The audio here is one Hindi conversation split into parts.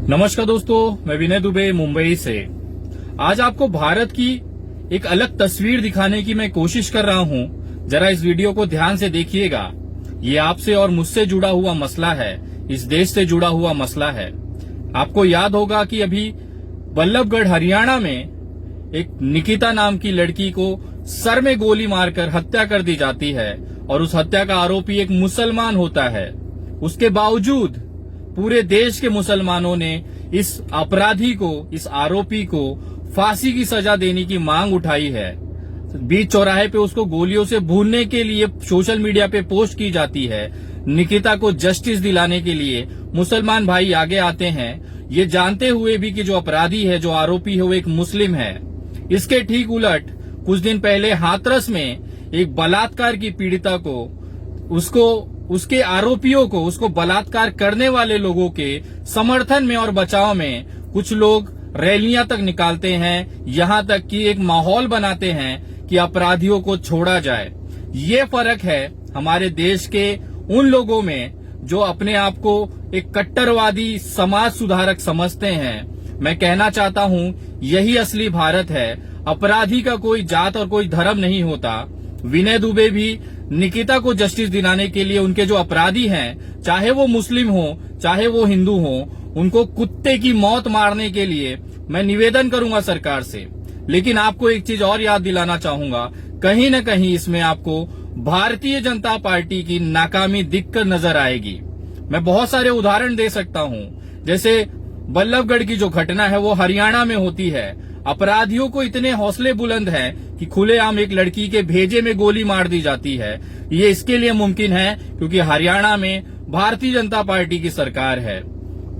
नमस्कार दोस्तों, मैं विनय दुबे मुंबई से। आज आपको भारत की एक अलग तस्वीर दिखाने की मैं कोशिश कर रहा हूं। जरा इस वीडियो को ध्यान से देखिएगा। ये आपसे और मुझसे जुड़ा हुआ मसला है, इस देश से जुड़ा हुआ मसला है। आपको याद होगा कि अभी बल्लभगढ़ हरियाणा में एक निकिता नाम की लड़की को सर में गोली मारकर हत्या कर दी जाती है और उस हत्या का आरोपी एक मुसलमान होता है। उसके बावजूद पूरे देश के मुसलमानों ने इस अपराधी को, इस आरोपी को फांसी की सजा देने की मांग उठाई है। बीच चौराहे पे उसको गोलियों से भूनने के लिए सोशल मीडिया पे पोस्ट की जाती है। निकिता को जस्टिस दिलाने के लिए मुसलमान भाई आगे आते हैं, ये जानते हुए भी कि जो अपराधी है, जो आरोपी है, वो एक मुस्लिम है। इसके ठीक उलट कुछ दिन पहले हाथरस में एक बलात्कार की पीड़िता को, उसके आरोपियों को, उसको बलात्कार करने वाले लोगों के समर्थन में और बचाव में कुछ लोग रैलियां तक निकालते हैं, यहां तक कि एक माहौल बनाते हैं कि अपराधियों को छोड़ा जाए। ये फर्क है हमारे देश के उन लोगों में जो अपने आप को एक कट्टरवादी समाज सुधारक समझते हैं। मैं कहना चाहता हूं, यही असली भारत है। अपराधी का कोई जात और कोई धर्म नहीं होता। विनय दुबे भी निकिता को जस्टिस दिलाने के लिए उनके जो अपराधी हैं, चाहे वो मुस्लिम हो चाहे वो हिंदू हो, उनको कुत्ते की मौत मारने के लिए मैं निवेदन करूंगा सरकार से। लेकिन आपको एक चीज और याद दिलाना चाहूंगा, कहीं न कहीं इसमें आपको भारतीय जनता पार्टी की नाकामी दिखकर नजर आएगी। मैं बहुत सारे उदाहरण दे सकता हूं। जैसे बल्लभगढ़ की जो घटना है वो हरियाणा में होती है। अपराधियों को इतने हौसले बुलंद हैं कि खुलेआम एक लड़की के भेजे में गोली मार दी जाती है। ये इसके लिए मुमकिन है क्योंकि हरियाणा में भारतीय जनता पार्टी की सरकार है।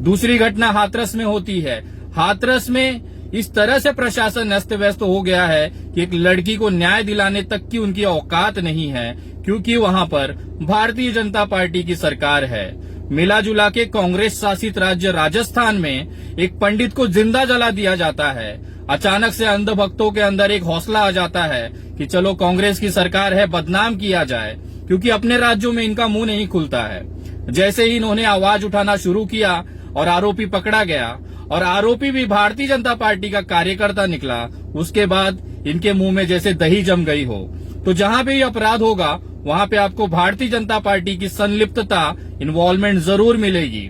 दूसरी घटना हाथरस में होती है। हाथरस में इस तरह से प्रशासन अस्त व्यस्त हो गया है कि एक लड़की को न्याय दिलाने तक की उनकी औकात नहीं है, क्योंकि वहां पर भारतीय जनता पार्टी की सरकार है। मिला जुला के कांग्रेस शासित राज्य राजस्थान में एक पंडित को जिंदा जला दिया जाता है। अचानक से अंधभक्तों के अंदर एक हौसला आ जाता है कि चलो कांग्रेस की सरकार है, बदनाम किया जाए, क्योंकि अपने राज्यों में इनका मुंह नहीं खुलता है। जैसे ही इन्होंने आवाज उठाना शुरू किया और आरोपी पकड़ा गया, और आरोपी भी भारतीय जनता पार्टी का कार्यकर्ता निकला, उसके बाद इनके मुंह में जैसे दही जम गई हो। तो जहां पे ये अपराध होगा वहां पे आपको भारतीय जनता पार्टी की संलिप्तता, इन्वॉल्वमेंट जरूर मिलेगी।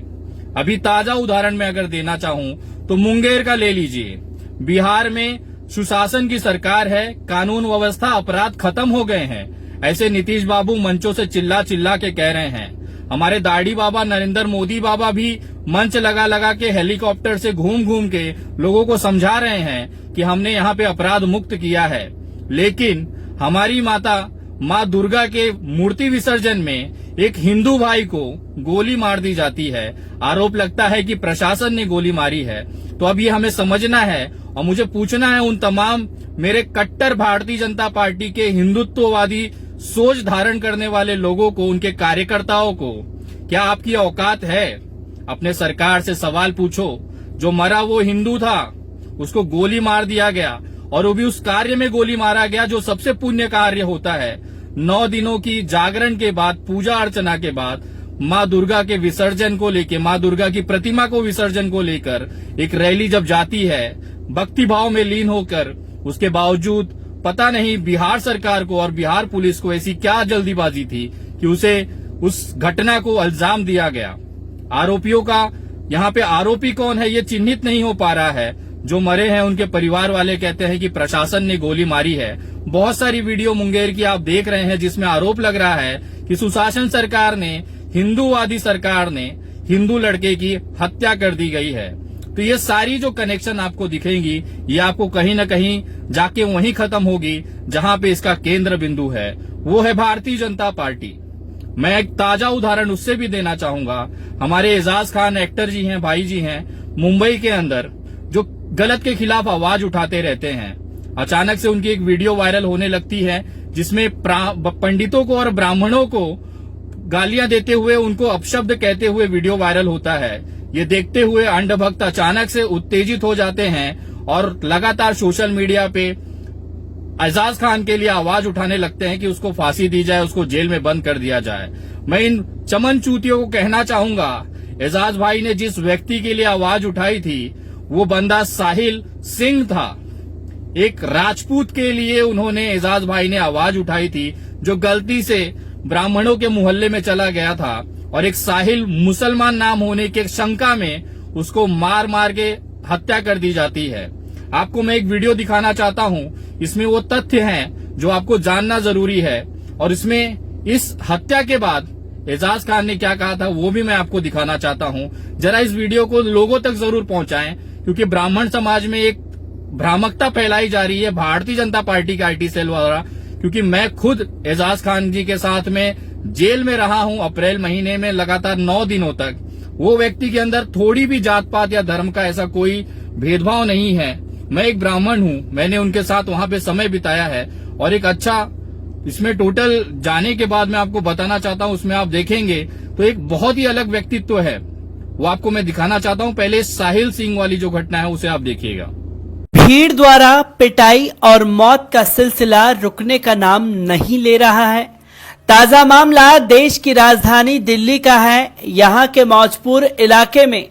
अभी ताजा उदाहरण में अगर देना चाहूं तो मुंगेर का ले लीजिए। बिहार में सुशासन की सरकार है, कानून व्यवस्था, अपराध खत्म हो गए हैं, ऐसे नीतीश बाबू मंचों से चिल्ला चिल्ला के कह रहे हैं। हमारे दाढ़ी बाबा नरेंद्र मोदी बाबा भी मंच लगा लगा के हेलीकॉप्टर से घूम घूम के लोगों को समझा रहे हैं कि हमने यहाँ पे अपराध मुक्त किया है। लेकिन हमारी माता माँ दुर्गा के मूर्ति विसर्जन में एक हिंदू भाई को गोली मार दी जाती है। आरोप लगता है कि प्रशासन ने गोली मारी है। तो अब ये हमें समझना है और मुझे पूछना है उन तमाम मेरे कट्टर भारतीय जनता पार्टी के हिंदुत्ववादी सोच धारण करने वाले लोगों को, उनके कार्यकर्ताओं को, क्या आपकी औकात है? अपने सरकार से सवाल पूछो। जो मरा वो हिंदू था, उसको गोली मार दिया गया, और वो भी उस कार्य में गोली मारा गया जो सबसे पुण्य कार्य होता है। 9 दिनों की जागरण के बाद, पूजा अर्चना के बाद, माँ दुर्गा के विसर्जन को लेकर, माँ दुर्गा की प्रतिमा को विसर्जन को लेकर एक रैली जब जाती है भक्ति भाव में लीन होकर, उसके बावजूद पता नहीं बिहार सरकार को और बिहार पुलिस को ऐसी क्या जल्दीबाजी थी कि उसे उस घटना को इल्जाम दिया गया। आरोपियों का, यहाँ पे आरोपी कौन है ये चिन्हित नहीं हो पा रहा है। जो मरे हैं उनके परिवार वाले कहते हैं कि प्रशासन ने गोली मारी है। बहुत सारी वीडियो मुंगेर की आप देख रहे हैं जिसमें आरोप लग रहा है कि सुशासन सरकार ने, हिंदूवादी सरकार ने हिंदू लड़के की हत्या कर दी गई है। तो ये सारी जो कनेक्शन आपको दिखेंगी, ये आपको कहीं न कहीं जाके वहीं खत्म होगी जहां पे इसका केंद्र बिंदु है, वो है भारतीय जनता पार्टी। मैं एक ताजा उदाहरण उससे भी देना चाहूंगा। हमारे एजाज खान एक्टर जी हैं, भाई जी हैं, मुंबई के अंदर जो गलत के खिलाफ आवाज उठाते रहते हैं। अचानक से उनकी एक वीडियो वायरल होने लगती है जिसमें पंडितों को और ब्राह्मणों को गालियां देते हुए, उनको अपशब्द कहते हुए वीडियो वायरल होता है। ये देखते हुए अंधभक्त अचानक से उत्तेजित हो जाते हैं और लगातार सोशल मीडिया पे एजाज खान के लिए आवाज उठाने लगते हैं कि उसको फांसी दी जाए, उसको जेल में बंद कर दिया जाए। मैं इन चमन चूतियों को कहना चाहूंगा, एजाज भाई ने जिस व्यक्ति के लिए आवाज उठाई थी वो बंदा साहिल सिंह था। एक राजपूत के लिए उन्होंने, एजाज भाई ने आवाज उठाई थी, जो गलती से ब्राह्मणों के मोहल्ले में चला गया था और एक साहिल मुसलमान नाम होने के शंका में उसको मार मार के हत्या कर दी जाती है। आपको मैं एक वीडियो दिखाना चाहता हूं, इसमें वो तथ्य हैं जो आपको जानना जरूरी है और इसमें इस हत्या के बाद एजाज खान ने क्या कहा था वो भी मैं आपको दिखाना चाहता हूं। जरा इस वीडियो को लोगों तक जरूर पहुंचाएं, क्योंकि ब्राह्मण समाज में एक भ्रामकता फैलाई जा रही है भारतीय जनता पार्टी के आईटी सेल द्वारा। क्योंकि मैं खुद एजाज खान जी के साथ में जेल में रहा हूं अप्रैल महीने में लगातार 9 दिनों तक। वो व्यक्ति के अंदर थोड़ी भी जात पात या धर्म का ऐसा कोई भेदभाव नहीं है। मैं एक ब्राह्मण हूं, मैंने उनके साथ वहां पे समय बिताया है और एक अच्छा, इसमें टोटल जाने के बाद मैं आपको बताना चाहता हूं, उसमें आप देखेंगे तो एक बहुत ही अलग व्यक्तित्व है, वो आपको मैं दिखाना चाहता हूं। पहले साहिल सिंह वाली जो घटना है उसे आप देखिएगा। भीड़ द्वारा पिटाई और मौत का सिलसिला रुकने का नाम नहीं ले रहा है। ताजा मामला देश की राजधानी दिल्ली का है। यहां के मौजपुर इलाके में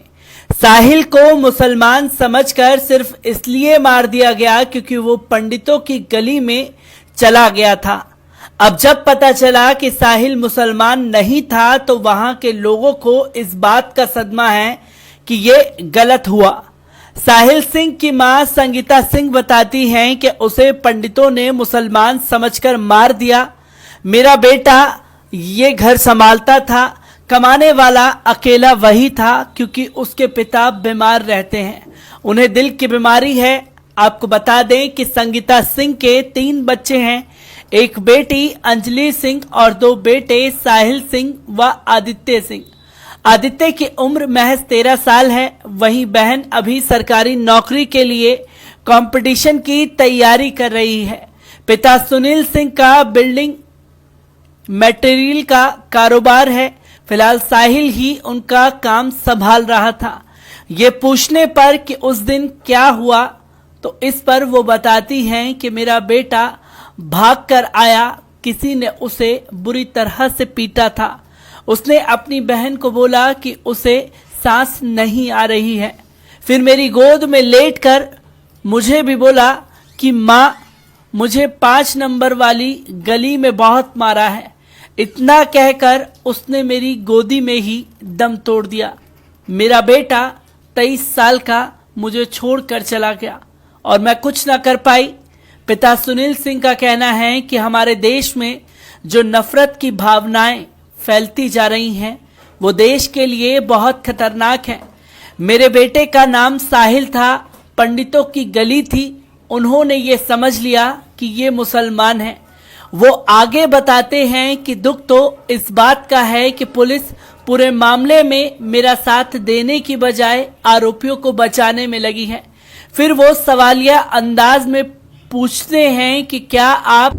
साहिल को मुसलमान समझकर सिर्फ इसलिए मार दिया गया क्योंकि वो पंडितों की गली में चला गया था। अब जब पता चला कि साहिल मुसलमान नहीं था तो वहां के लोगों को इस बात का सदमा है कि ये गलत हुआ। साहिल सिंह की मां संगीता सिंह बताती हैं कि उसे पंडितों ने मुसलमान समझकर मार दिया। मेरा बेटा ये घर संभालता था, कमाने वाला अकेला वही था क्योंकि उसके पिता बीमार रहते हैं, उन्हें दिल की बीमारी है। आपको बता दें कि संगीता सिंह के 3 बच्चे हैं, एक बेटी अंजलि सिंह और 2 बेटे साहिल सिंह व आदित्य सिंह। आदित्य की उम्र महज 13 साल है, वहीं बहन अभी सरकारी नौकरी के लिए कंपटीशन की तैयारी कर रही है। पिता सुनील सिंह का बिल्डिंग मटेरियल का कारोबार है। फिलहाल साहिल ही उनका काम संभाल रहा था। ये पूछने पर कि उस दिन क्या हुआ तो इस पर वो बताती हैं कि मेरा बेटा भागकर आया, किसी ने उसे बुरी तरह से पीटा था। उसने अपनी बहन को बोला कि उसे सांस नहीं आ रही है, फिर मेरी गोद में लेटकर मुझे भी बोला कि माँ मुझे 5 नंबर वाली गली में बहुत मारा है। इतना कहकर उसने मेरी गोदी में ही दम तोड़ दिया। मेरा बेटा 23 साल का मुझे छोड़कर चला गया और मैं कुछ ना कर पाई। पिता सुनील सिंह का कहना है कि हमारे देश में जो नफरत की भावनाएं फैलती जा रही हैं वो देश के लिए बहुत खतरनाक है। मेरे बेटे का नाम साहिल था, पंडितों की गली थी, उन्होंने ये समझ लिया कि ये मुसलमान है। वो आगे बताते हैं कि दुख तो इस बात का है कि पुलिस पूरे मामले में मेरा साथ देने की बजाय आरोपियों को बचाने में लगी है। फिर वो सवालिया अंदाज में पूछते हैं कि क्या आप।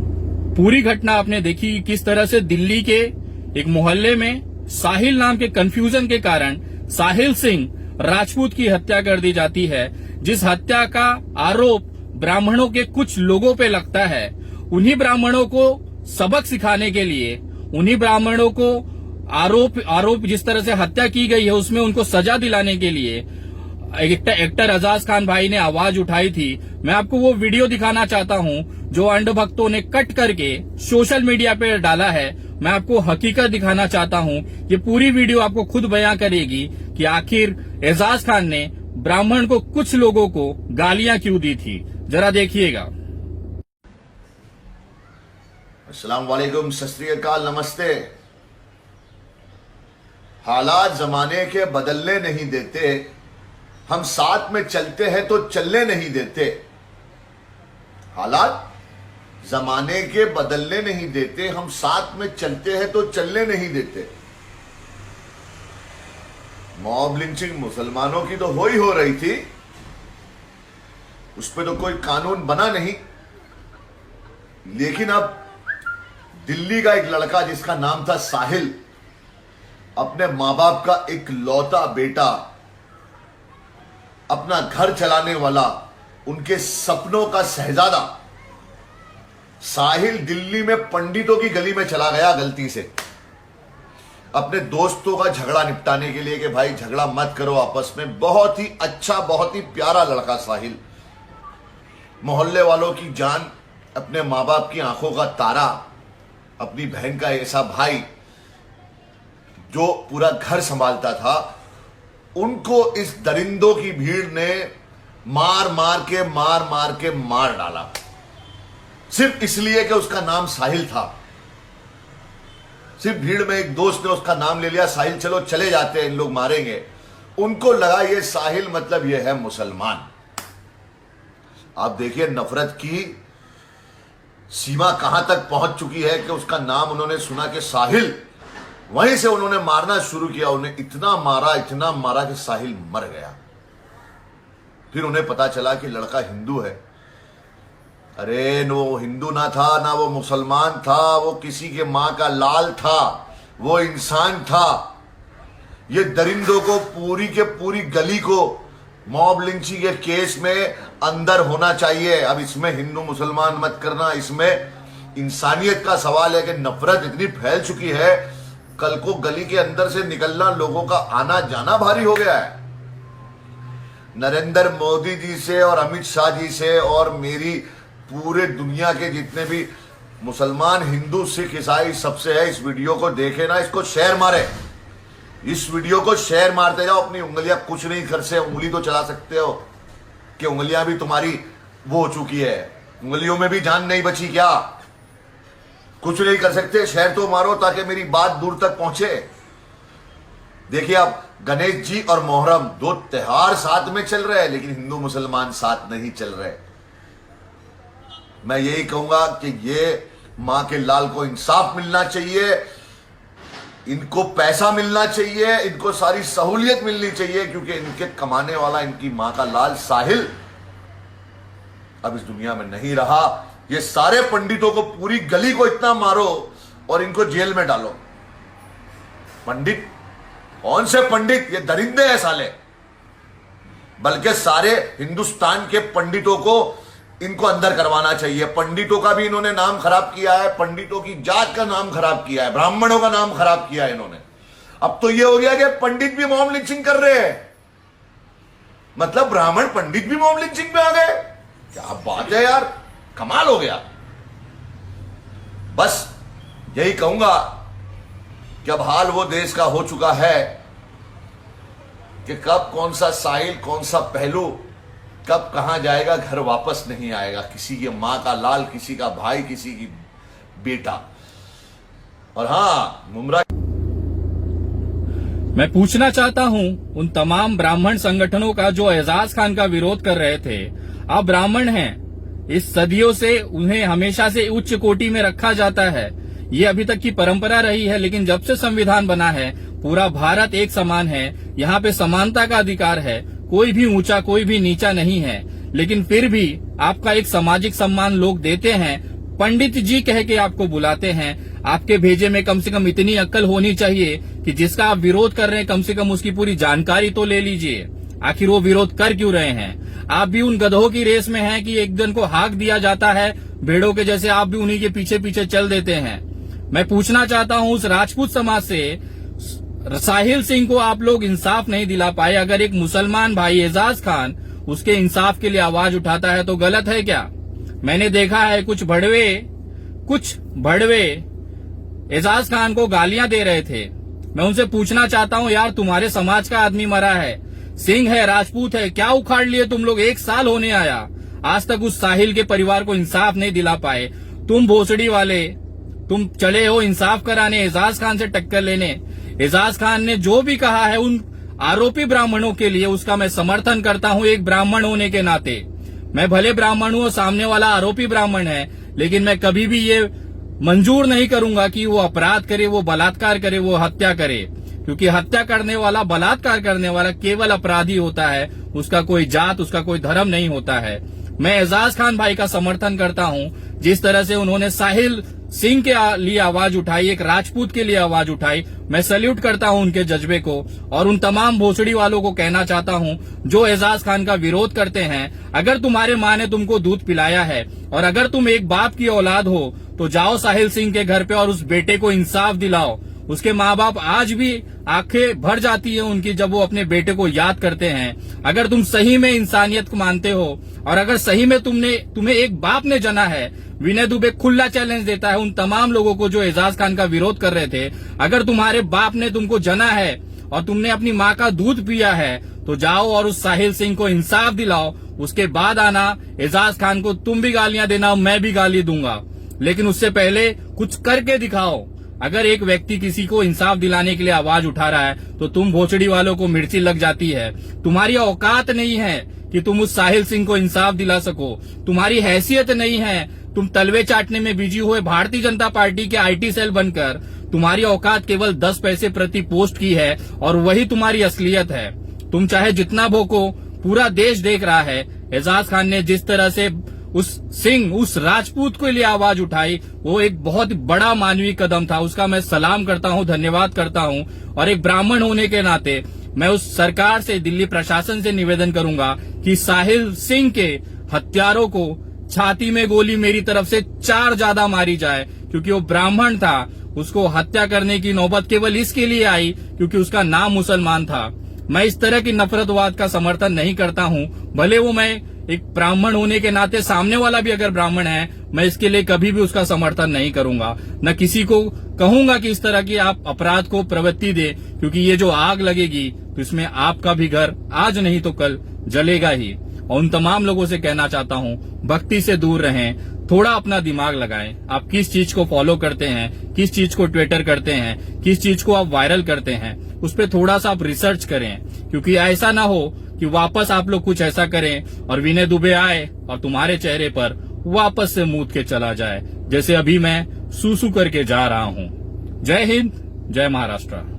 पूरी घटना आपने देखी किस तरह से दिल्ली के एक मोहल्ले में साहिल नाम के कंफ्यूजन के कारण साहिल सिंह राजपूत की हत्या कर दी जाती है, जिस हत्या का आरोप ब्राह्मणों के कुछ लोगों पे लगता है। उन्हीं ब्राह्मणों को सबक सिखाने के लिए, उन्हीं ब्राह्मणों को आरोप जिस तरह से हत्या की गई है उसमें उनको सजा दिलाने के लिए एक्टर एजाज खान भाई ने आवाज उठाई थी। मैं आपको वो वीडियो दिखाना चाहता हूं जो अंध भक्तों ने कट करके सोशल मीडिया पे डाला है। मैं आपको हकीकत दिखाना चाहता हूं। ये पूरी वीडियो आपको खुद बयां करेगी कि आखिर एजाज खान ने ब्राह्मण को, कुछ लोगों को गालियां क्यों दी थी। जरा देखिएगा। अस्सलाम वालेकुम, सत श्री अकाल, नमस्ते। हालात जमाने के बदलने नहीं देते, हम साथ में चलते हैं तो चलने नहीं देते। हालात जमाने के बदलने नहीं देते, हम साथ में चलते हैं तो चलने नहीं देते। मॉब लिंचिंग मुसलमानों की तो हो ही हो रही थी, उस पर तो कोई कानून बना नहीं। लेकिन अब दिल्ली का एक लड़का जिसका नाम था साहिल, अपने मां बाप का एक लौता बेटा, अपना घर चलाने वाला, उनके सपनों का शहजादा साहिल दिल्ली में पंडितों की गली में चला गया गलती से। अपने दोस्तों का झगड़ा निपटाने के लिए कि भाई झगड़ा मत करो आपस में। बहुत ही अच्छा, बहुत ही प्यारा लड़का साहिल, मोहल्ले वालों की जान, अपने माँ बाप की आंखों का तारा, अपनी बहन का ऐसा भाई जो पूरा घर संभालता था, उनको इस दरिंदों की भीड़ ने मार मार के मार डाला, सिर्फ इसलिए कि उसका नाम साहिल था। सिर्फ भीड़ में एक दोस्त ने उसका नाम ले लिया, साहिल, चलो चले जाते हैं, इन लोग मारेंगे। उनको लगा ये साहिल मतलब ये है मुसलमान। आप देखिए नफरत की सीमा कहां तक पहुंच चुकी है कि उसका नाम उन्होंने सुना कि साहिल, वहीं से उन्होंने मारना शुरू किया। उन्हें इतना मारा कि साहिल मर गया। फिर उन्हें पता चला कि लड़का हिंदू है। अरे वो हिंदू ना था, ना वो मुसलमान था, वो किसी के मां का लाल था, वो इंसान था। ये दरिंदों को पूरी के पूरी गली को मॉब लिंचिंग के केस में अंदर होना चाहिए। अब इसमें हिंदू मुसलमान मत करना, इसमें इंसानियत का सवाल है कि नफरत इतनी फैल चुकी है, कल को गली के अंदर से निकलना, लोगों का आना जाना भारी हो गया है। नरेंद्र मोदी जी से और अमित शाह जी से और मेरी पूरे दुनिया के जितने भी मुसलमान, हिंदू, सिख, ईसाई सबसे है, इस वीडियो को देखे ना, इसको शेयर मारे, इस वीडियो को शेयर मारते जाओ। अपनी उंगलियां कुछ नहीं कर से, उंगली तो चला सकते हो कि उंगलियां भी तुम्हारी वो हो चुकी है, उंगलियों में भी जान नहीं बची क्या? कुछ नहीं कर सकते, शेयर तो मारो ताकि मेरी बात दूर तक पहुंचे। देखिए आप, गणेश जी और मोहर्रम, दो त्योहार साथ में चल रहे हैं, लेकिन हिंदू मुसलमान साथ नहीं चल रहे। मैं यही कहूंगा कि ये मां के लाल को इंसाफ मिलना चाहिए, इनको पैसा मिलना चाहिए, इनको सारी सहूलियत मिलनी चाहिए, क्योंकि इनके कमाने वाला इनकी मां का लाल साहिल अब इस दुनिया में नहीं रहा। ये सारे पंडितों को, पूरी गली को इतना मारो और इनको जेल में डालो। पंडित कौन से पंडित? ये दरिंदे हैं साले। बल्कि सारे हिंदुस्तान के पंडितों को इनको अंदर करवाना चाहिए। पंडितों का भी इन्होंने नाम खराब किया है, पंडितों की जात का नाम खराब किया है, ब्राह्मणों का नाम खराब किया है इन्होंने। अब तो ये हो गया कि पंडित भी मॉब लिंचिंग कर रहे हैं, मतलब ब्राह्मण पंडित भी मॉब लिंचिंग में आ गए। क्या बात है यार, कमाल हो गया। बस यही कहूंगा कि अब हाल वो देश का हो चुका है कि कब कौन सा साहिल, कौन सा पहलू, कब कहां जाएगा, घर वापस नहीं आएगा। किसी की मां का लाल, किसी का भाई, किसी की बेटा। और हां, मुमरा, मैं पूछना चाहता हूं उन तमाम ब्राह्मण संगठनों का जो एजाज खान का विरोध कर रहे थे। आप ब्राह्मण हैं, इस सदियों से उन्हें हमेशा से उच्च कोटि में रखा जाता है, ये अभी तक की परंपरा रही है। लेकिन जब से संविधान बना है, पूरा भारत एक समान है, यहाँ पे समानता का अधिकार है, कोई भी ऊंचा कोई भी नीचा नहीं है। लेकिन फिर भी आपका एक सामाजिक सम्मान लोग देते हैं, पंडित जी कह के आपको बुलाते हैं। आपके भेजे में कम से कम इतनी अक्ल होनी चाहिए कि जिसका आप विरोध कर रहे हैं, कम से कम उसकी पूरी जानकारी तो ले लीजिए, आखिर वो विरोध कर क्यों रहे हैं। आप भी उन गधों की रेस में हैं कि एक जन को हाँक दिया जाता है भेड़ों के जैसे, आप भी उन्हीं के पीछे पीछे चल देते हैं। मैं पूछना चाहता हूं उस राजपूत समाज से, साहिल सिंह को आप लोग इंसाफ नहीं दिला पाए। अगर एक मुसलमान भाई एजाज खान उसके इंसाफ के लिए आवाज उठाता है तो गलत है क्या? मैंने देखा है कुछ भड़वे एजाज खान को गालियां दे रहे थे। मैं उनसे पूछना चाहता हूं, यार तुम्हारे समाज का आदमी मरा है, सिंह है, राजपूत है, क्या उखाड़ लिए तुम लोग? 1 साल होने आया, आज तक उस साहिल के परिवार को इंसाफ नहीं दिला पाए। तुम भोसड़ी वाले, तुम चले हो इंसाफ कराने, एजाज खान से टक्कर लेने। एजाज खान ने जो भी कहा है उन आरोपी ब्राह्मणों के लिए, उसका मैं समर्थन करता हूं एक ब्राह्मण होने के नाते। मैं भले ब्राह्मण हूं और सामने वाला आरोपी ब्राह्मण है, लेकिन मैं कभी भी ये मंजूर नहीं करूंगा कि वो अपराध करे, वो बलात्कार करे, वो हत्या करे, क्योंकि हत्या करने वाला, बलात्कार करने वाला केवल अपराधी होता है, उसका कोई जात, उसका कोई धर्म नहीं होता है। मैं एजाज खान भाई का समर्थन करता हूं, जिस तरह से उन्होंने साहिल सिंह के लिए आवाज उठाई, एक राजपूत के लिए आवाज उठाई। मैं सैल्यूट करता हूं उनके जज्बे को, और उन तमाम भोसड़ी वालों को कहना चाहता हूं जो एजाज खान का विरोध करते हैं, अगर तुम्हारे माँ ने तुमको दूध पिलाया है और अगर तुम एक बाप की औलाद हो तो जाओ साहिल सिंह के घर पे और उस बेटे को इंसाफ दिलाओ, उसके माँ बाप आज भी आंखें भर जाती है उनकी जब वो अपने बेटे को याद करते हैं। अगर तुम सही में इंसानियत को मानते हो और अगर सही में तुम्हें एक बाप ने जना है, विनय दुबे खुला चैलेंज देता है उन तमाम लोगों को जो एजाज खान का विरोध कर रहे थे। अगर तुम्हारे बाप ने तुमको जना है और तुमने अपनी माँ का दूध पिया है तो जाओ और उस साहिल सिंह को इंसाफ दिलाओ। उसके बाद आना एजाज खान को तुम भी गालियां देना, मैं भी गाली दूंगा, लेकिन उससे पहले कुछ करके दिखाओ। अगर एक व्यक्ति किसी को इंसाफ दिलाने के लिए आवाज उठा रहा है तो तुम भोसड़ी वालों को मिर्ची लग जाती है। तुम्हारी औकात नहीं है कि तुम उस साहिल सिंह को इंसाफ दिला सको, तुम्हारी हैसियत नहीं है। तुम तलवे चाटने में बिजी हुए भारतीय जनता पार्टी के IT सेल बनकर तुम्हारी औकात केवल 10 पैसे प्रति पोस्ट की है और वही तुम्हारी असलियत है। तुम चाहे जितना भोको, पूरा देश देख रहा है। एजाज खान ने जिस तरह से उस राजपूत के लिए आवाज उठाई वो एक बहुत बड़ा मानवीय कदम था। उसका मैं सलाम करता हूं, धन्यवाद करता हूं। और एक ब्राह्मण होने के नाते मैं उस सरकार से, दिल्ली प्रशासन से निवेदन करूंगा कि साहिल सिंह के हत्यारों को छाती में गोली मेरी तरफ से 4 ज्यादा मारी जाए, क्योंकि वो ब्राह्मण था। उसको हत्या करने की नौबत केवल इसके लिए आई क्योंकि उसका नाम मुसलमान था। मैं इस तरह की नफरतवाद का समर्थन नहीं करता हूं। भले वो मैं एक ब्राह्मण होने के नाते सामने वाला भी अगर ब्राह्मण है, मैं इसके लिए कभी भी उसका समर्थन नहीं करूंगा। न किसी को कहूंगा कि इस तरह की आप अपराध को प्रवृत्ति दे, क्योंकि ये जो आग लगेगी तो इसमें आपका भी घर आज नहीं तो कल जलेगा ही। और उन तमाम लोगों से कहना चाहता हूं, भक्ति से दूर रहें, थोड़ा अपना दिमाग लगाएं। आप किस चीज को फॉलो करते हैं, किस चीज को ट्विटर करते हैं, किस चीज को आप वायरल करते हैं, उस पर थोड़ा सा आप रिसर्च करें, क्योंकि ऐसा ना हो कि वापस आप लोग कुछ ऐसा करें और विनय दुबे आए और तुम्हारे चेहरे पर वापस से मूत के चला जाए, जैसे अभी मैं सूसू करके जा रहा हूं। जय हिंद, जय महाराष्ट्र।